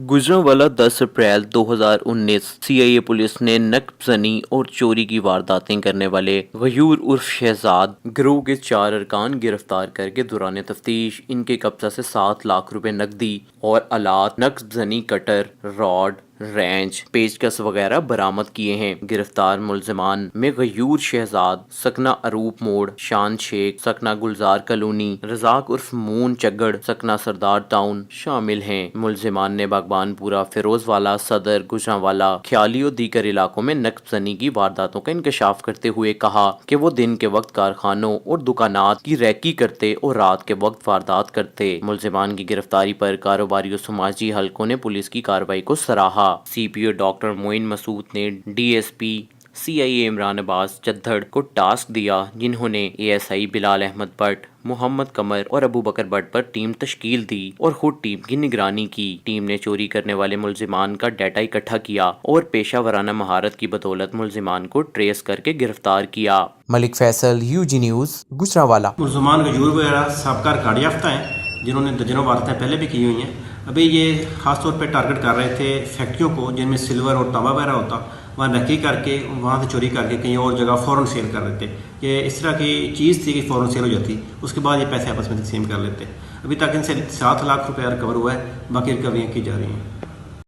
गुजरांवाला 10 अप्रैल 2019 CIA police ने नक्बजनी और चोरी की वारदातें करने वाले गयूर उर्फ शहजाद गिरोह के 4 अरकान गिरफ्तार करके दौरान तफ्तीश इनके कब्जा से 7 लाख रुपए नकदी और आलात नक्बजनी कटर रॉड रेंच पेचकस वगैरह बरामद किए हैं। गिरफ्तार मुलजिमान में गयूर शहजाद सकना अरूप मोड़, शान शेख सकना गुलजार कॉलोनी, रजाक उर्फ मून चगड़ सकना सरदार टाउन शामिल हैं। मुलजिमान ने बागबानपुरा, फिरोजवाला, सदर, गुजरांवाला, ख्याली और दीगर इलाकों में नक्बजनी की वारदातों का इंकशाफ करते हुए कहा कि वो दिन के वक्त कारखानों और दुकानात की रैकी करते और रात के वक्त वारदात करते। मुलजिमान की गिरफ्तारी पर कारोबारी और समाजी हलकों ने पुलिस की कार्रवाई को सराहा। सीपीओ डॉक्टर मोइन मसूद ने डीएसपी सीआईए इमरान अब्बास चद्दड़ को टास्क दिया, जिन्होंने एएसआई बिलाल अहमद भट्ट, मोहम्मद कमर और अबू बकर भट्ट पर टीम तश्कील दी और खुद टीम की निगरानी की। टीम ने चोरी करने वाले मुलजिमान का डाटा इकट्ठा किया और पेशा वराना महारत की बदौलत मुलजिमान को ट्रेस करके गिरफ्तार किया। Malik Faisal, UG news, Gujranwala. मुलजमान गयूर वगैरह सबका रिकॉर्ड याफ्ता हैं, जिन्होंने दर्जनों वारदातें पहले भी की हुई हैं। अभी ये ख़ास तौर पे टारगेट कर रहे थे फैक्ट्रियों को जिनमें सिल्वर और तांबा वगैरह होता, वहाँ नकी करके वहाँ से चोरी करके कहीं और जगह फ़ौरन सेल कर देते। ये इस तरह की चीज़ थी कि फ़ौरन सेल हो जाती, उसके बाद ये पैसे आपस में तकसीम कर लेते। अभी तक इनसे 7 लाख रुपया रिकवर हुआ है, बाकी रिकवरियाँ की जा रही हैं।